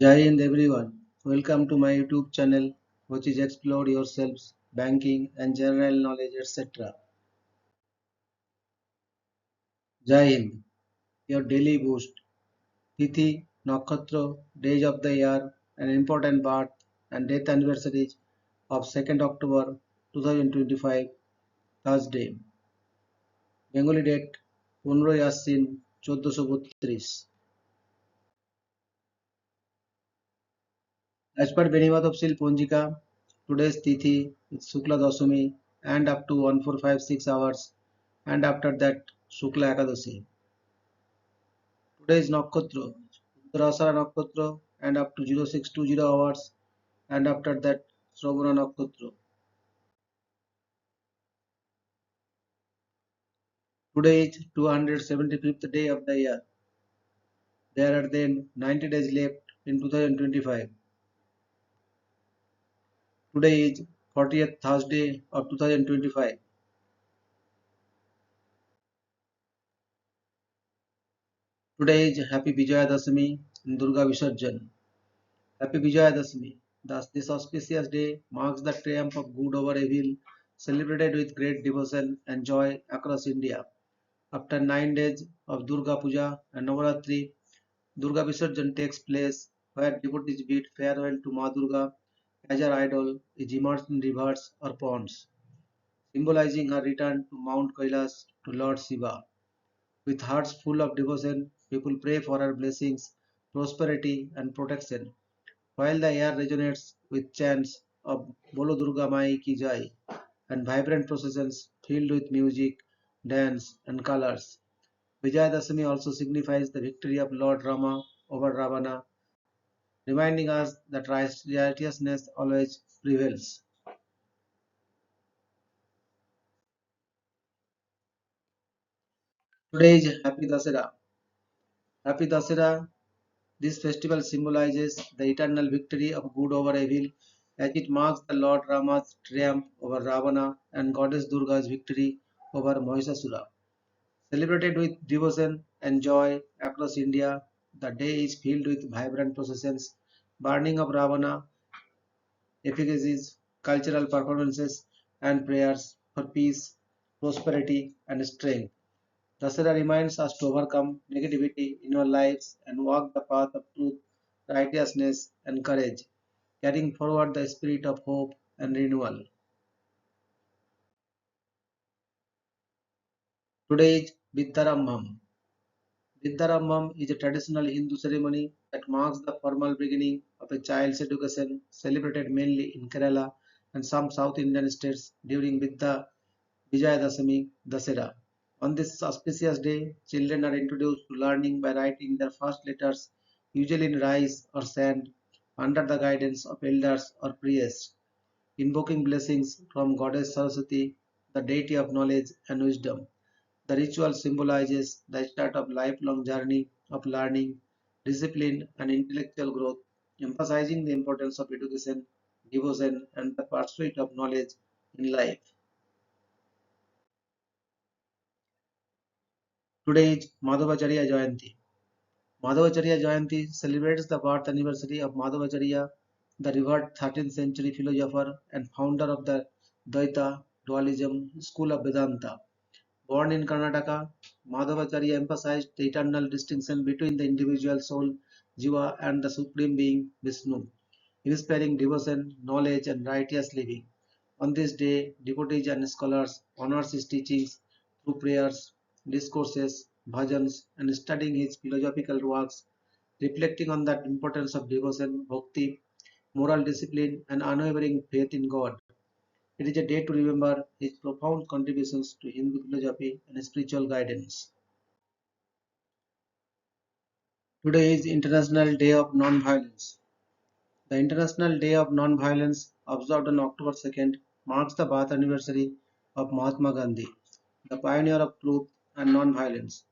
Jai Hind everyone. Welcome to my YouTube channel, which is Explore Yourselves, Banking and General Knowledge, etc. Jai Hind, your daily boost. Tithi, Nakshatra, days of the year, and important birth and death anniversaries of 2nd October 2025, Thursday. Bengali date 15 Aশ্বিন 1432. As per Benivat of Sil Ponjika, today's Tithi is Shukla Dasami and up to 1456 hours, and after that Shukla Ekadashi. Today is Nakshatra, Uttarashara Nakshatra and up to 0620 hours, and after that Shravana Nakshatra. Today is 275th day of the year. There are then 90 days left in 2025. Today is 40th Thursday of 2025. Today is Happy Vijaya Dasami and Durga Visarjan. Happy Vijaya Dasami. Thus, this auspicious day marks the triumph of good over evil, celebrated with great devotion and joy across India. After 9 days of Durga Puja and Navaratri, Durga Visarjan takes place where devotees bid farewell to Ma Durga as her idol is immersed in rivers or ponds, symbolizing her return to Mount Kailash to Lord Shiva. With hearts full of devotion, people pray for her blessings, prosperity, and protection, while the air resonates with chants of Bolo Durga Mai Ki Jai and vibrant processions filled with music, dance, and colors. Vijayadashami also signifies the victory of Lord Rama over Ravana, reminding us that righteousness always prevails. Today is Happy Dasera. Happy Dasera. This festival symbolizes the eternal victory of good over evil, as it marks the Lord Rama's triumph over Ravana and Goddess Durga's victory over Mahishasura. Celebrated with devotion and joy across India, the day is filled with vibrant processions, burning of Ravana, efficacies, cultural performances, and prayers for peace, prosperity, and strength. Dasara reminds us to overcome negativity in our lives and walk the path of truth, righteousness, and courage, carrying forward the spirit of hope and renewal. Today is Viddarambham. Viddarambham is a traditional Hindu ceremony that marks the formal beginning of a child's education, celebrated mainly in Kerala and some South Indian states during Vijayadashami Dasera. On this auspicious day, children are introduced to learning by writing their first letters, usually in rice or sand, under the guidance of elders or priests, invoking blessings from Goddess Saraswati, the deity of knowledge and wisdom. The ritual symbolizes the start of lifelong journey of learning, discipline, and intellectual growth, emphasizing the importance of education, devotion, and the pursuit of knowledge in life. Today is Madhavacharya Jayanti. Madhavacharya Jayanti celebrates the birth anniversary of Madhavacharya, the revered 13th century philosopher and founder of the Dvaita dualism school of Vedanta. Born in Karnataka, Madhavacharya emphasized the eternal distinction between the individual soul, Jiva, and the supreme being, Vishnu, inspiring devotion, knowledge, and righteous living. On this day, devotees and scholars honor his teachings through prayers, discourses, bhajans, and studying his philosophical works, reflecting on the importance of devotion, bhakti, moral discipline, and unwavering faith in God. It is a day to remember his profound contributions to Hindu philosophy and spiritual guidance. Today is International Day of Non-Violence. The International Day of Non-Violence, observed on October 2nd, marks the birth anniversary of Mahatma Gandhi, the pioneer of truth and non-violence.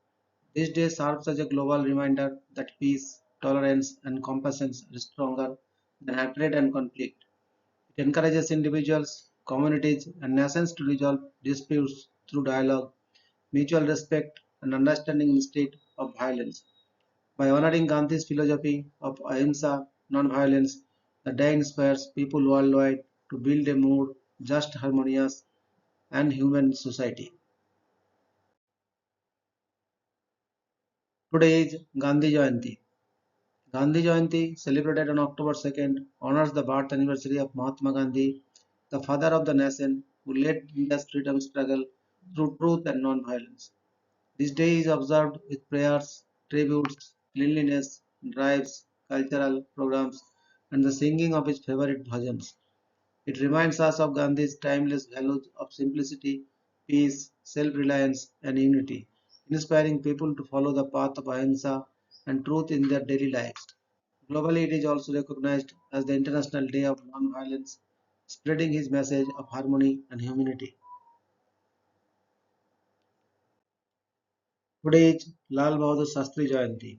This day serves as a global reminder that peace, tolerance, and compassion are stronger than hatred and conflict. It encourages individuals, communities, and nations to resolve disputes through dialogue, mutual respect, and understanding instead of violence. By honoring Gandhi's philosophy of ahimsa non-violence. The day inspires people worldwide to build a more just, harmonious, and human society. Today is Gandhi Jayanti. Gandhi Jayanti, celebrated on October 2nd, honors the birth anniversary of Mahatma Gandhi, the father of the nation who led India's freedom struggle through truth and non-violence. This day is observed with prayers, tributes, cleanliness, drives, cultural programs, and the singing of his favorite bhajans. It reminds us of Gandhi's timeless values of simplicity, peace, self-reliance, and unity, inspiring people to follow the path of ahimsa and truth in their daily lives. Globally, it is also recognized as the International Day of Non-Violence, spreading his message of harmony and humanity. Today is Lal Bahadur Shastri Jayanti.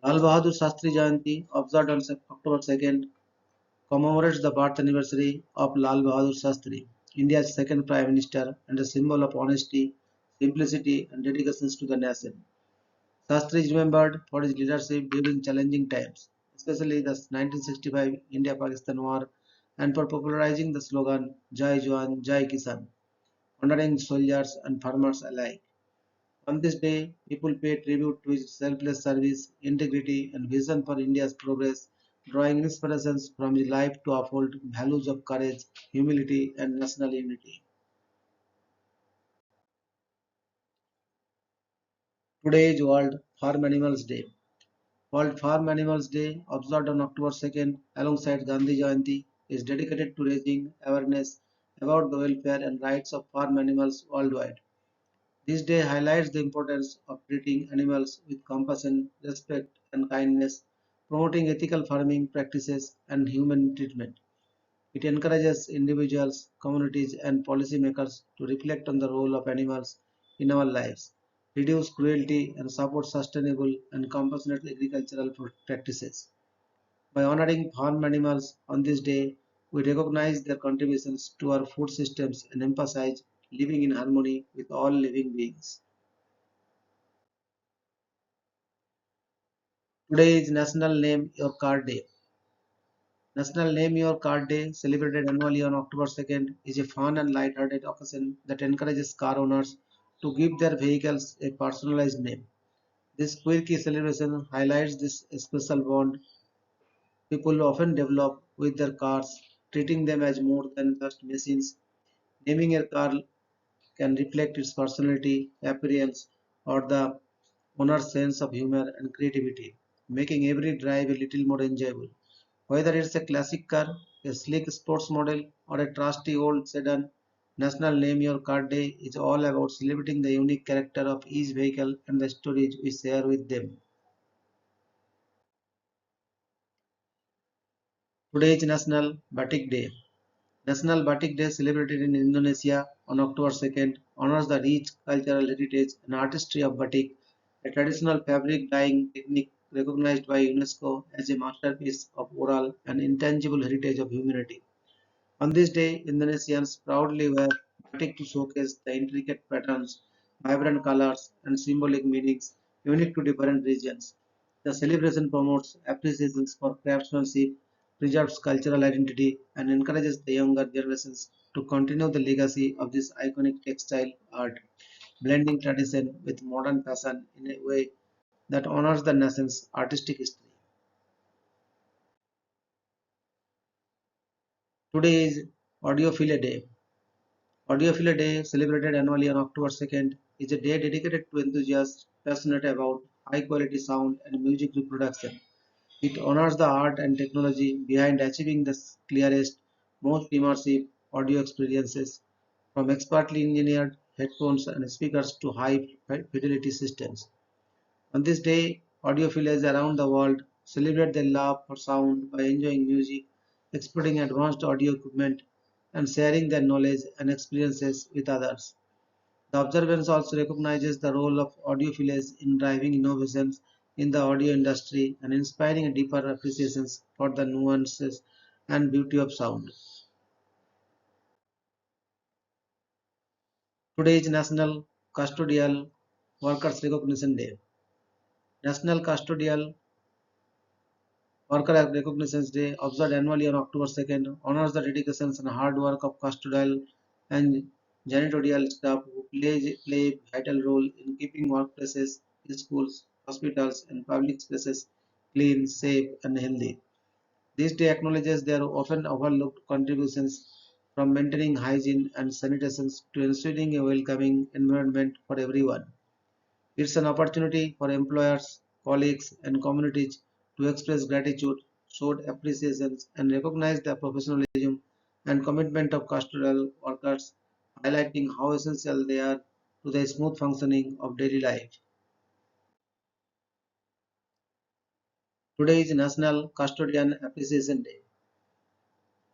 Lal Bahadur Shastri Jayanti, observed on October 2nd, commemorates the birth anniversary of Lal Bahadur Shastri, India's second Prime Minister and a symbol of honesty, simplicity, and dedication to the nation. Shastri is remembered for his leadership during challenging times, especially the 1965 India-Pakistan War, and for popularizing the slogan Jai Jawan, Jai Kisan, honoring soldiers and farmers alike. On this day, people pay tribute to his selfless service, integrity, and vision for India's progress, drawing inspirations from his life to uphold values of courage, humility, and national unity. Today is World Farm Animals Day. World Farm Animals Day, observed on October 2nd alongside Gandhi Jayanti, is dedicated to raising awareness about the welfare and rights of farm animals worldwide. This day highlights the importance of treating animals with compassion, respect, and kindness, promoting ethical farming practices and human treatment. It encourages individuals, communities, and policymakers to reflect on the role of animals in our lives, reduce cruelty, and support sustainable and compassionate agricultural practices. By honoring farm animals on this day, we recognize their contributions to our food systems and emphasize living in harmony with all living beings. Today is National Name Your Car Day. National Name Your Car Day, celebrated annually on October 2nd, is a fun and light-hearted occasion that encourages car owners to give their vehicles a personalized name. This quirky celebration highlights this special bond people often develop with their cars, treating them as more than just machines. Naming a car can reflect its personality, appearance, or the owner's sense of humor and creativity, making every drive a little more enjoyable. Whether it's a classic car, a sleek sports model, or a trusty old sedan, National Name Your Car Day is all about celebrating the unique character of each vehicle and the stories we share with them. Today is National Batik Day. National Batik Day, celebrated in Indonesia on October 2nd, honors the rich cultural heritage and artistry of batik, a traditional fabric dyeing technique recognized by UNESCO as a masterpiece of oral and intangible heritage of humanity. On this day, Indonesians proudly wear batik to showcase the intricate patterns, vibrant colors, and symbolic meanings unique to different regions. The celebration promotes appreciation for craftsmanship, preserves cultural identity, and encourages the younger generations to continue the legacy of this iconic textile art, blending tradition with modern fashion in a way that honors the nation's artistic history. Today is Audiophile Day. Audiophile Day, celebrated annually on October 2nd, is a day dedicated to enthusiasts passionate about high quality sound and music reproduction. It honors the art and technology behind achieving the clearest, most immersive audio experiences, from expertly engineered headphones and speakers to high fidelity systems. On this day, audiophiles around the world celebrate their love for sound by enjoying music, exploring advanced audio equipment, and sharing their knowledge and experiences with others. The observance also recognizes the role of audiophiles in driving innovations in the audio industry and inspiring a deeper appreciation for the nuances and beauty of sound. Today is National Custodial Workers Recognition Day. National Custodial Worker Recognition Day, observed annually on October 2nd, honors the dedications and hard work of custodial and janitorial staff who play a vital role in keeping workplaces, schools, hospitals, and public spaces clean, safe, and healthy. This day acknowledges their often overlooked contributions from maintaining hygiene and sanitation to ensuring a welcoming environment for everyone. It's an opportunity for employers, colleagues, and communities to express gratitude, show appreciation, and recognize the professionalism and commitment of custodial workers, highlighting how essential they are to the smooth functioning of daily life. Today is National Custodian Appreciation Day.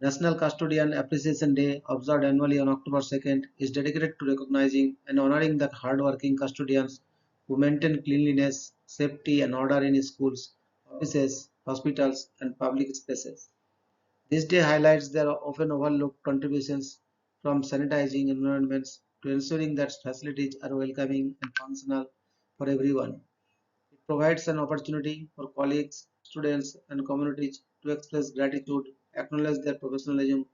National Custodian Appreciation Day, observed annually on October 2nd, is dedicated to recognizing and honoring the hardworking custodians who maintain cleanliness, safety, and order in schools, offices, hospitals, and public spaces. This day highlights their often overlooked contributions from sanitizing environments to ensuring that facilities are welcoming and functional for everyone. It provides an opportunity for colleagues, students, and communities to express gratitude, acknowledge their professionalism,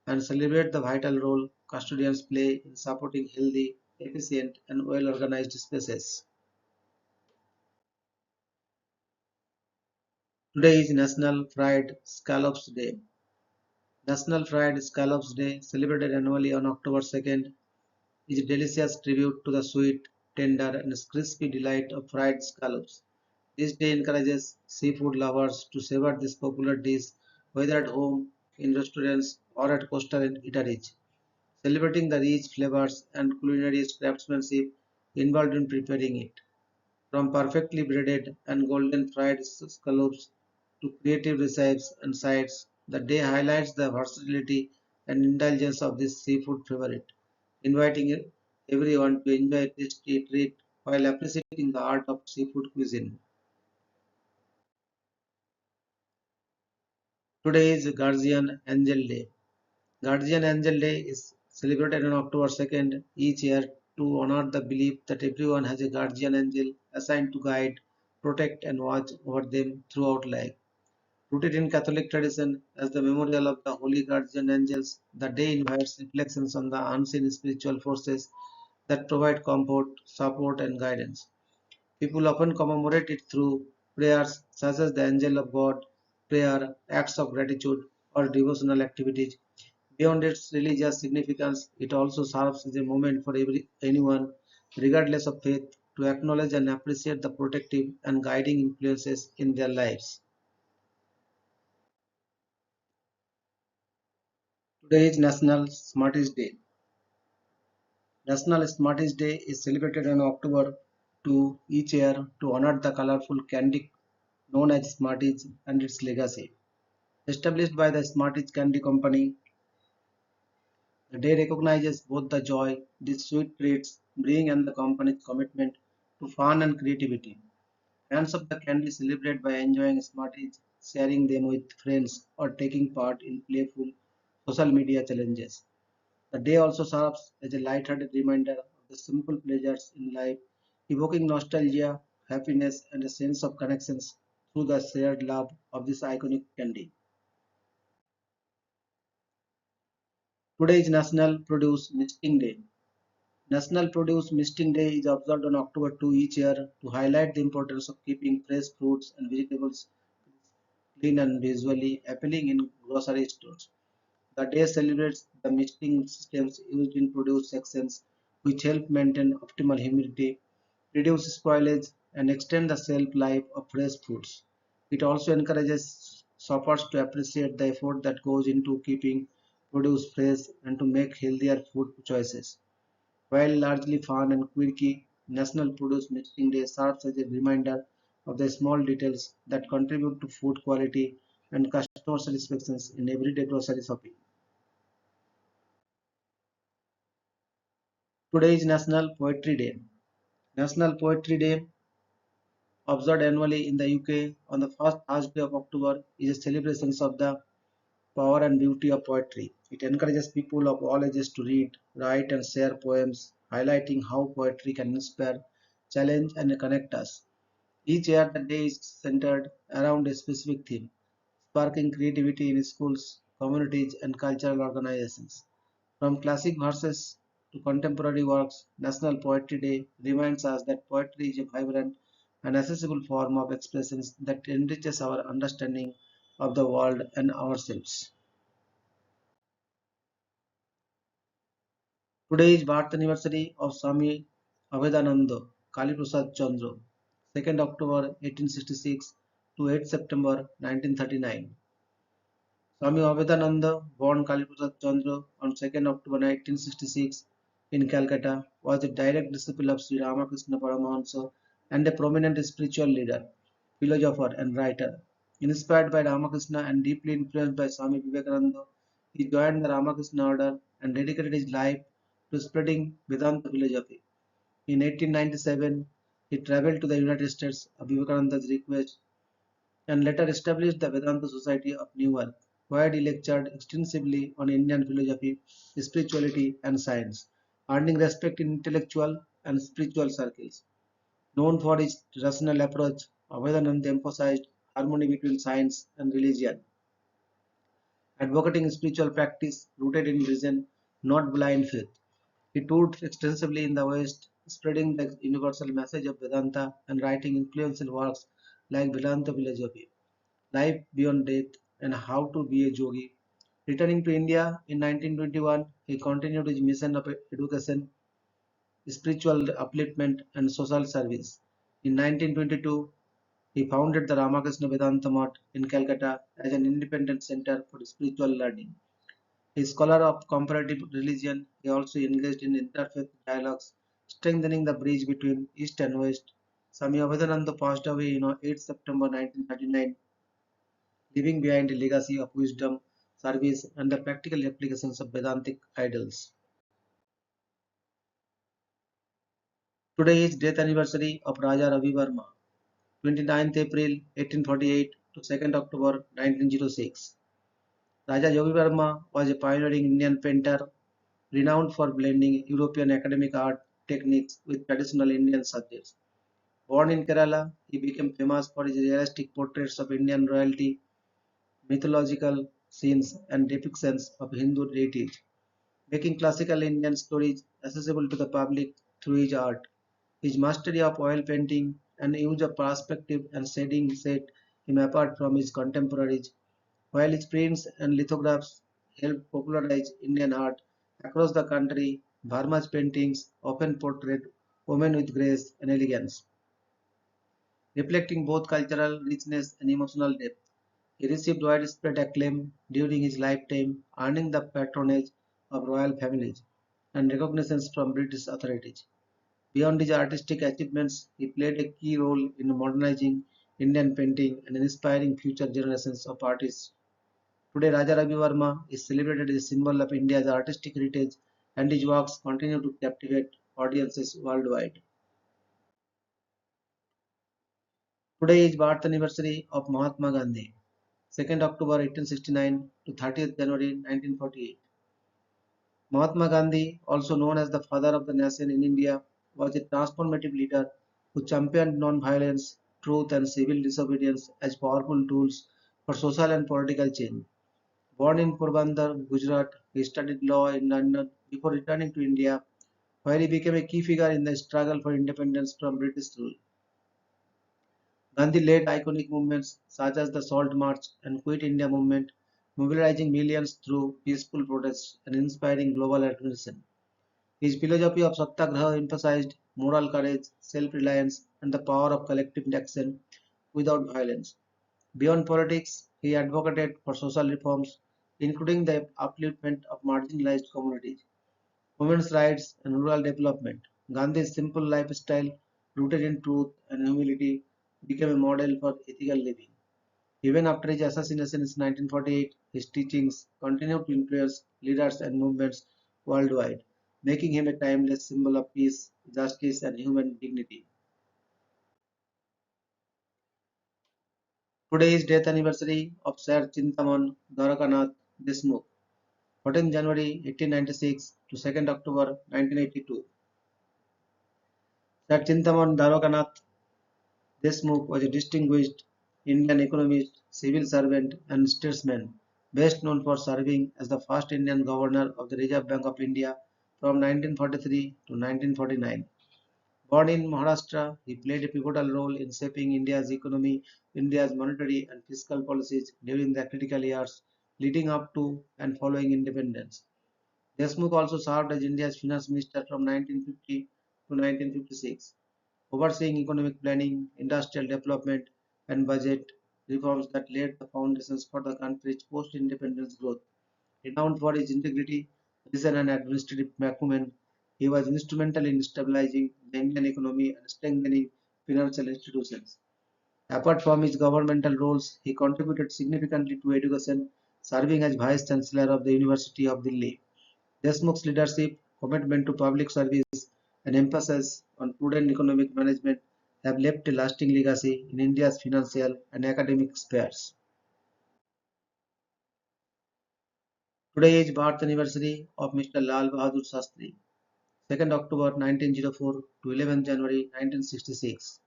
and celebrate the vital role custodians play in supporting healthy, efficient, and well organized spaces. Today is National Fried Scallops Day. National Fried Scallops Day, celebrated annually on October 2nd, is a delicious tribute to the sweet, tender, and crispy delight of fried scallops. This day encourages seafood lovers to savor this popular dish whether at home, in restaurants, or at coastal eateries, celebrating the rich flavors and culinary craftsmanship involved in preparing it. From perfectly breaded and golden fried scallops to creative recipes and sides, the day highlights the versatility and indulgence of this seafood favorite, inviting everyone to enjoy a tasty treat while appreciating the art of seafood cuisine. Today is Guardian Angel Day. Guardian Angel Day is celebrated on October 2nd each year to honor the belief that everyone has a guardian angel assigned to guide, protect, and watch over them throughout life. Rooted in Catholic tradition as the memorial of the holy guardian angels, the day invites reflections on the unseen spiritual forces that provide comfort, support, and guidance. People often commemorate it through prayers such as the Angel of God, prayer, acts of gratitude, or devotional activities. Beyond its religious significance, it also serves as a moment for anyone, regardless of faith, to acknowledge and appreciate the protective and guiding influences in their lives. Today is National Smarties Day. National Smarties Day is celebrated on October 2 each year to honor the colorful candy known as Smarties and its legacy. Established by the Smarties Candy Company, the day recognizes both the joy these sweet treats bring and the company's commitment to fun and creativity. Fans of the candy celebrate by enjoying Smarties, sharing them with friends, or taking part in playful social media challenges. The day also serves as a light-hearted reminder of the simple pleasures in life, evoking nostalgia, happiness, and a sense of connections through the shared love of this iconic candy. Today is National Produce Misting Day. National Produce Misting Day is observed on October 2 each year to highlight the importance of keeping fresh fruits and vegetables clean and visually appealing in grocery stores. The day celebrates the misting systems used in produce sections, which help maintain optimal humidity, reduce spoilage, and extend the shelf life of fresh foods. It also encourages shoppers to appreciate the effort that goes into keeping produce fresh and to make healthier food choices. While largely fun and quirky, National Produce Misting Day serves as a reminder of the small details that contribute to food quality and customer satisfaction in everyday grocery shopping. Today is National Poetry Day. National Poetry Day, observed annually in the UK on the first Thursday of October, is a celebration of the power and beauty of poetry. It encourages people of all ages to read, write, and share poems, highlighting how poetry can inspire, challenge, and connect us. Each year, the day is centered around a specific theme. sparking creativity in schools, communities, and cultural organizations. From classic verses to contemporary works, National Poetry Day reminds us that poetry is a vibrant and accessible form of expression that enriches our understanding of the world and ourselves. Today is birth anniversary of Swami Abhedananda Kaliprasad Chandra, 2nd October 1866 to 8th September 1939. Swami Abhedananda, born Kaliprasad Chandra on 2nd October 1866 in Calcutta, was a direct disciple of Sri Ramakrishna Paramahansa and a prominent spiritual leader, philosopher, and writer. Inspired by Ramakrishna and deeply influenced by Swami Vivekananda, he joined the Ramakrishna order and dedicated his life to spreading Vedanta philosophy. In 1897, he traveled to the United States at Vivekananda's request and later established the Vedanta Society of New York, where he lectured extensively on Indian philosophy, spirituality, and science, earning respect in intellectual and spiritual circles. Known for his rational approach, Abhedananda emphasized harmony between science and religion, advocating spiritual practice rooted in reason, not blind faith. He toured extensively in the West, spreading the universal message of Vedanta and writing influential works like Vedanta philosophy, Life Beyond Death, and How to Be a Yogi. Returning to India in 1921, he continued his mission of education, spiritual upliftment, and social service. In 1922, he founded the Ramakrishna Vedanta Mutt in Calcutta as an independent center for spiritual learning. A scholar of comparative religion, he also engaged in interfaith dialogues, strengthening the bridge between East and West. Swami Abhedananda passed away on 8 September 1939, leaving behind a legacy of wisdom, service, and the practical applications of Vedantic ideals. Today is death anniversary of Raja Ravi Verma, 29th April 1848 to 2nd October 1906. Raja Ravi Verma was a pioneering Indian painter renowned for blending European academic art techniques with traditional Indian subjects. Born in Kerala, he became famous for his realistic portraits of Indian royalty, mythological scenes, and depictions of Hindu deities, making classical Indian stories accessible to the public through his art. His mastery of oil painting and use of perspective and shading set him apart from his contemporaries, while his prints and lithographs helped popularize Indian art across the country. Verma's paintings often portrayed women with grace and elegance, reflecting both cultural richness and emotional depth. He received widespread acclaim during his lifetime, earning the patronage of royal families and recognitions from British authorities. Beyond his artistic achievements, he played a key role in modernizing Indian painting and inspiring future generations of artists. Today, Raja Ravi Verma is celebrated as a symbol of India's artistic heritage, and his works continue to captivate audiences worldwide. Today is birth anniversary of Mahatma Gandhi, 2nd October 1869 to 30th January 1948. Mahatma Gandhi, also known as the father of the nation in India, was a transformative leader who championed non-violence, truth, and civil disobedience as powerful tools for social and political change. Born in Porbandar, Gujarat, he studied law in London before returning to India, where he became a key figure in the struggle for independence from British rule. Gandhi led iconic movements such as the Salt March and Quit India movement, mobilizing millions through peaceful protests and inspiring global recognition. His philosophy of Satyagraha emphasized moral courage, self-reliance, and the power of collective action without violence. Beyond politics, he advocated for social reforms, including the upliftment of marginalized communities, women's rights, and rural development. Gandhi's simple lifestyle, rooted in truth and humility, became a model for ethical living. Even after his assassination in 1948, his teachings continued to influence leaders and movements worldwide, making him a timeless symbol of peace, justice, and human dignity. Today is death anniversary of Sir Chintaman Dwarakanath Deshmukh, 14 January 1896 to 2nd October 1982. Sir Chintaman Dwarakanath Deshmukh was a distinguished Indian economist, civil servant, and statesman, best known for serving as the first Indian governor of the Reserve Bank of India from 1943 to 1949. Born in Maharashtra, he played a pivotal role in shaping India's economy, India's monetary and fiscal policies during the critical years leading up to and following independence. Deshmukh also served as India's finance minister from 1950 to 1956, overseeing economic planning, industrial development, and budget reforms that laid the foundations for the country's post-independence growth. Renowned for his integrity, vision, and administrative acumen, he was instrumental in stabilizing the Indian economy and strengthening financial institutions. Apart from his governmental roles, he contributed significantly to education, serving as Vice Chancellor of the University of Delhi. Deshmukh's leadership, commitment to public service, and emphasis on prudent economic management have left a lasting legacy in India's financial and academic spheres. Today is birth anniversary of Mr. Lal Bahadur Shastri, 2nd October 1904 to 11th January 1966.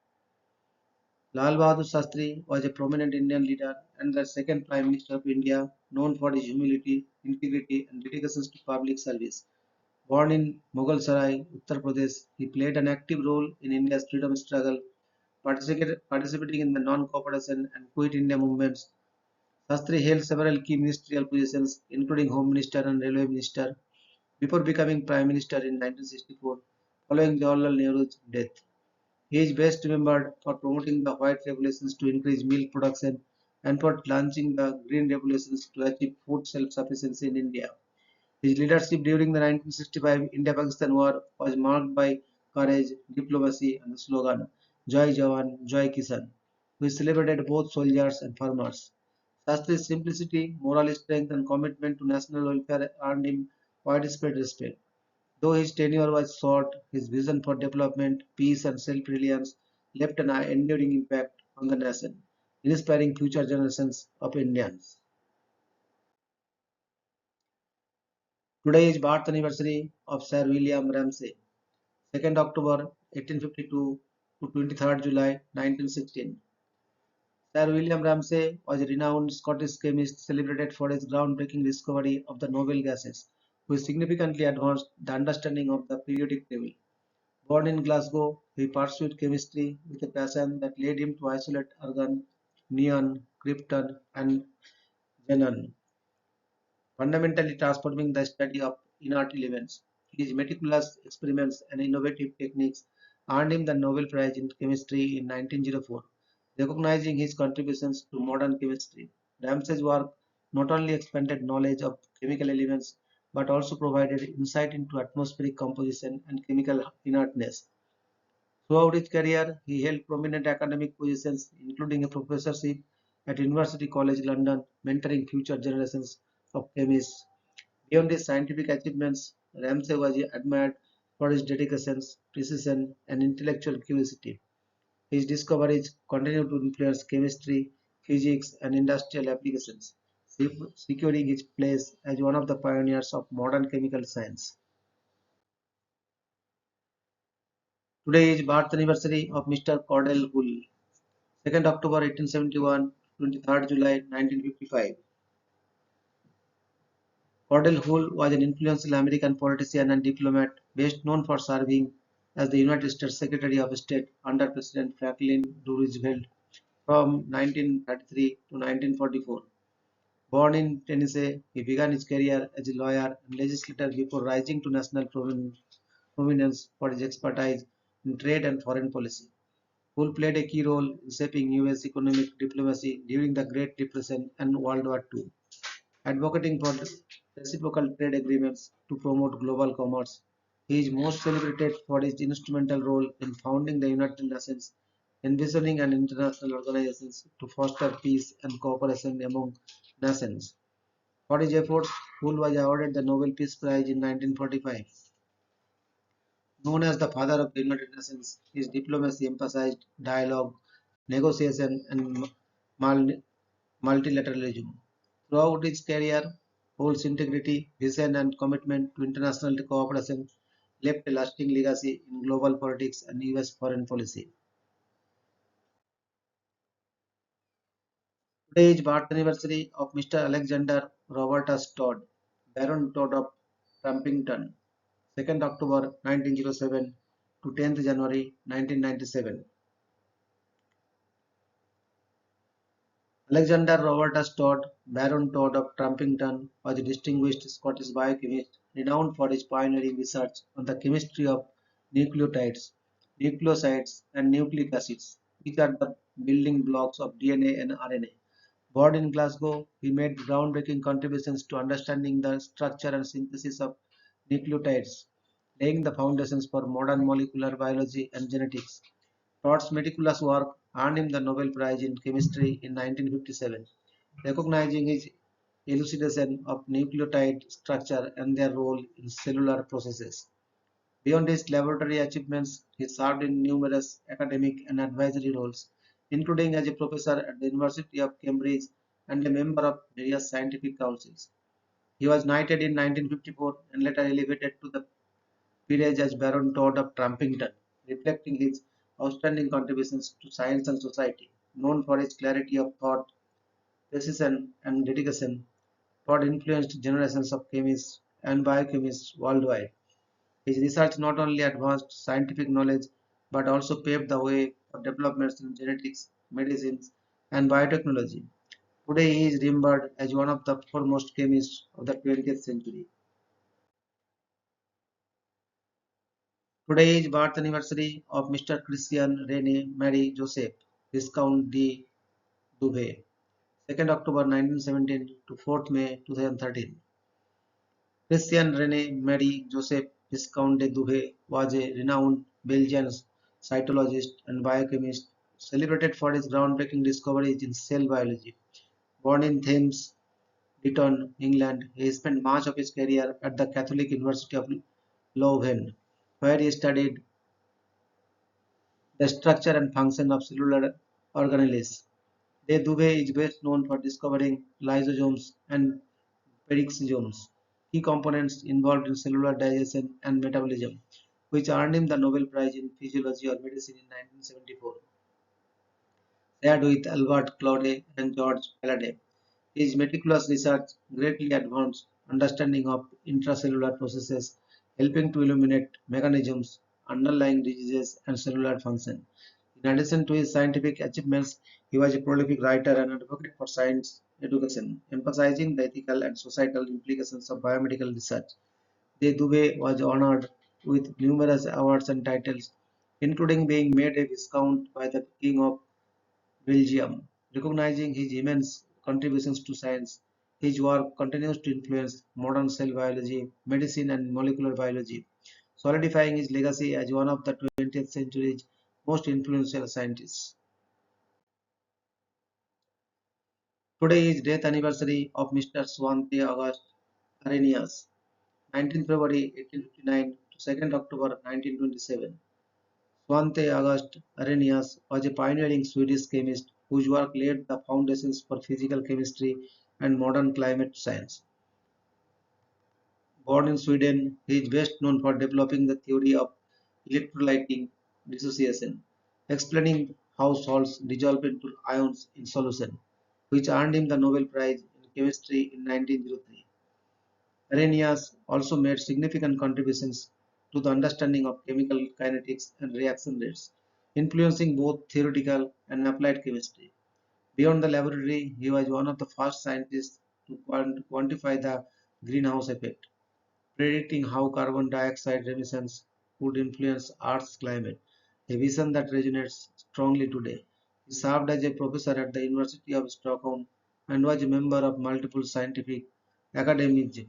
Lal Bahadur Shastri was a prominent Indian leader and the second Prime Minister of India, known for his humility, integrity, and dedication to public service. Born in Mughalsarai, Uttar Pradesh, he played an active role in India's freedom struggle, participating in the non-cooperation and Quit India movements. Shastri held several key ministerial positions, including Home Minister and Railway Minister, before becoming Prime Minister in 1964, following Jawaharlal Nehru's death. He is best remembered for promoting the White Revolutions to increase milk production and for launching the Green Revolutions to achieve food self-sufficiency in India. His leadership during the 1965 India-Pakistan War was marked by courage, diplomacy, and the slogan "Jai Jawan, Jai Kisan," which celebrated both soldiers and farmers. Shastri's simplicity, moral strength, and commitment to national welfare earned him widespread respect. Though his tenure was short, his vision for development, peace, and self-reliance left an enduring impact on the nation, inspiring future generations of Indians. Today is birth anniversary of Sir William Ramsay, 2nd October 1852 to 23rd July 1916. Sir William Ramsay was a renowned Scottish chemist celebrated for his groundbreaking discovery of the noble gases, which significantly advanced the understanding of the periodic table. Born in Glasgow, he pursued chemistry with a passion that led him to isolate argon, neon, krypton, and xenon, fundamentally transforming the study of inert elements. His meticulous experiments and innovative techniques earned him the Nobel Prize in Chemistry in 1904, recognizing his contributions to modern chemistry. Ramsay's work not only expanded knowledge of chemical elements but also provided insight into atmospheric composition and chemical inertness. Throughout his career, he held prominent academic positions, including a professorship at University College London, mentoring future generations of chemists. Beyond his scientific achievements, Ramsay was admired for his dedications, precision, and intellectual curiosity. His discoveries continue to influence chemistry, physics, and industrial applications, securing his place as one of the pioneers of modern chemical science. Today is birth anniversary of Mr. Cordell Hull, 2nd October 1871, 23rd July 1955. Cordell Hull was an influential American politician and diplomat best known for serving as the United States Secretary of State under President Franklin D. Roosevelt from 1933 to 1944. Born in Tennessee, he began his career as a lawyer and legislator before rising to national prominence for his expertise in trade and foreign policy. Hull played a key role in shaping U.S. economic diplomacy during the Great Depression and World War II, advocating for reciprocal trade agreements to promote global commerce. He is most celebrated for his instrumental role in founding the United Nations, envisioning an international organization to foster peace and cooperation among nations. For his efforts, Hull was awarded the Nobel Peace Prize in 1945. Known as the father of the United Nations, his diplomacy emphasized dialogue, negotiation, and multilateralism. Throughout his career, Hull's integrity, vision, and commitment to international cooperation left a lasting legacy in global politics and U.S. foreign policy. Today is birth anniversary of Mr. Alexander Robertus Todd, Baron Todd of Trumpington, 2nd October 1907 to 10th January 1997. Alexander Robertus Todd, Baron Todd of Trumpington, was a distinguished Scottish biochemist renowned for his pioneering research on the chemistry of nucleotides, nucleosides, and nucleic acids, which are the building blocks of DNA and RNA. Born in Glasgow, he made groundbreaking contributions to understanding the structure and synthesis of nucleotides, laying the foundations for modern molecular biology and genetics. Todd's meticulous work earned him the Nobel Prize in Chemistry in 1957, recognizing his elucidation of nucleotide structure and their role in cellular processes. Beyond his laboratory achievements, he served in numerous academic and advisory roles, including as a professor at the University of Cambridge and a member of various scientific councils. He was knighted in 1954 and later elevated to the peerage as Baron Todd of Trumpington, reflecting his outstanding contributions to science and society. Known for his clarity of thought, precision, and dedication, Todd influenced generations of chemists and biochemists worldwide. His research not only advanced scientific knowledge but also paved the way for developments in genetics, medicines, and biotechnology. Today he is remembered as one of the foremost chemists of the 20th century. Today is birth anniversary of Mr. Christian Rene Marie Joseph, Viscount de Duvet, 2nd October 1917 to 4th May 2013. Christian Rene Marie Joseph Viscount de Duvet was a renowned Belgian cytologist and biochemist celebrated for his groundbreaking discoveries in cell biology. Born in Thames, Lytton, England, he spent much of his career at the Catholic University of Leuven, where he studied the structure and function of cellular organelles. De Duve is best known for discovering lysosomes and peroxisomes, key components involved in cellular digestion and metabolism, which earned him the Nobel Prize in Physiology or Medicine in 1974, shared with Albert Claude and George Faladay. His meticulous research greatly advanced understanding of intracellular processes, helping to illuminate mechanisms underlying diseases and cellular function. In addition to his scientific achievements, he was a prolific writer and advocate for science education, emphasizing the ethical and societal implications of biomedical research. De Duve was honored with numerous awards and titles, including being made a Viscount by the King of Belgium. Recognizing his immense contributions to science, his work continues to influence modern cell biology, medicine, and molecular biology, solidifying his legacy as one of the 20th century's most influential scientists. Today is death anniversary of Mr. Swante August Arrhenius, 19th February 1859 to 2nd October 1927. Svante August Arrhenius was a pioneering Swedish chemist whose work laid the foundations for physical chemistry and modern climate science. Born in Sweden, he is best known for developing the theory of electrolytic dissociation, explaining how salts dissolve into ions in solution, which earned him the Nobel Prize in Chemistry in 1903. Arrhenius also made significant contributions to the understanding of chemical kinetics and reaction rates, influencing both theoretical and applied chemistry. Beyond the laboratory, he was one of the first scientists to quantify the greenhouse effect, predicting how carbon dioxide emissions would influence Earth's climate, a vision that resonates strongly today. He served as a professor at the University of Stockholm and was a member of multiple scientific academies,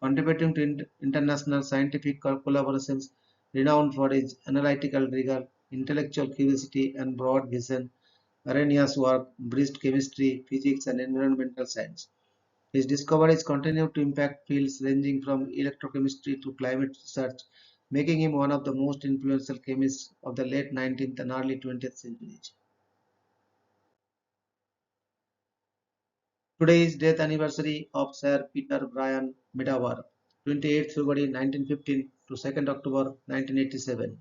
contributing to international scientific collaborations renowned for his analytical rigor, intellectual curiosity, and broad vision. Arrhenius' work bridged chemistry, physics, and environmental science. His discoveries continue to impact fields ranging from electrochemistry to climate research, making him one of the most influential chemists of the late 19th and early 20th centuries. Today is death anniversary of Sir Peter Bryan Medawar, 28th February 1915 to 2nd October 1987.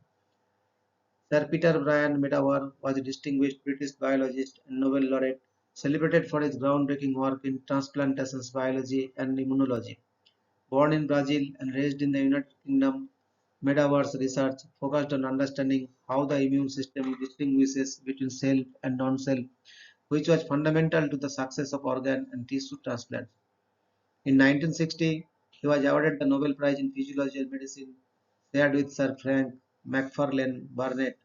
Sir Peter Bryan Medawar was a distinguished British biologist and Nobel laureate celebrated for his groundbreaking work in transplantations biology and immunology. Born in Brazil and raised in the United Kingdom, Medawar's research focused on understanding how the immune system distinguishes between self and non-self, which was fundamental to the success of organ and tissue transplants. In 1960, he was awarded the Nobel Prize in Physiology and Medicine, shared with Sir Frank Macfarlane Burnet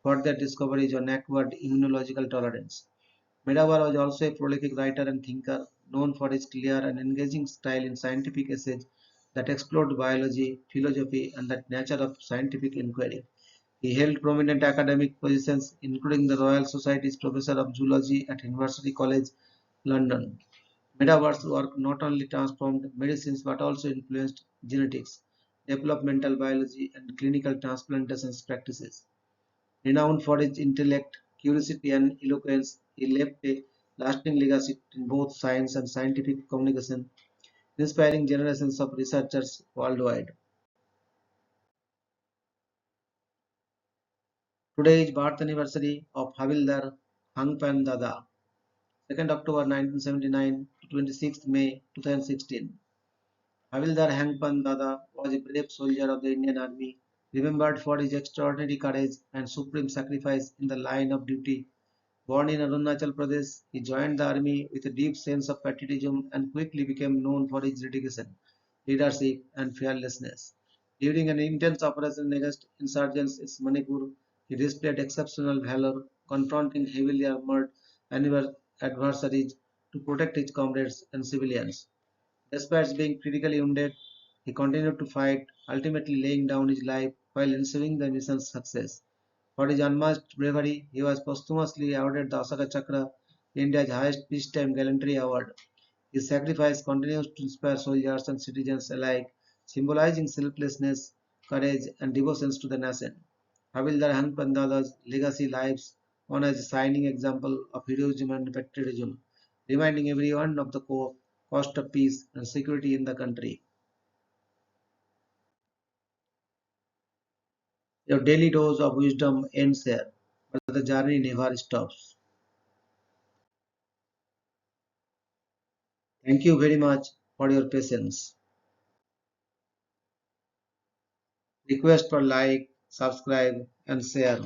for their discoveries on acquired immunological tolerance. Medawar was also a prolific writer and thinker, known for his clear and engaging style in scientific essays that explored biology, philosophy, and the nature of scientific inquiry. He held prominent academic positions, including the Royal Society's Professor of Zoology at University College, London. Medawar's work not only transformed medicines but also influenced genetics, developmental biology, and clinical transplantation practices. Renowned for his intellect, curiosity, and eloquence, he left a lasting legacy in both science and scientific communication, inspiring generations of researchers worldwide. Today is birth anniversary of Havildar Hangpan Dada, 2nd October 1979 to 26th May 2016. Havildar Hangpan Dada was a brave soldier of the Indian Army, remembered for his extraordinary courage and supreme sacrifice in the line of duty. Born in Arunachal Pradesh, he joined the army with a deep sense of patriotism and quickly became known for his dedication, leadership, and fearlessness. During an intense operation against insurgents in Manipur, he displayed exceptional valor, confronting heavily armored adversaries to protect his comrades and civilians. Despite being critically wounded, he continued to fight, ultimately laying down his life while ensuring the mission's success. For his unmatched bravery, he was posthumously awarded the Asaka Chakra, India's highest peacetime gallantry award. His sacrifice continues to inspire soldiers and citizens alike, symbolizing selflessness, courage, and devotion to the nation. Havildar Hangpandada's legacy lives on as a shining example of heroism and patriotism, reminding everyone of the cost of peace and security in the country. Your daily dose of wisdom ends here, but the journey never stops. Thank you very much for your patience. Request for like, subscribe, and share.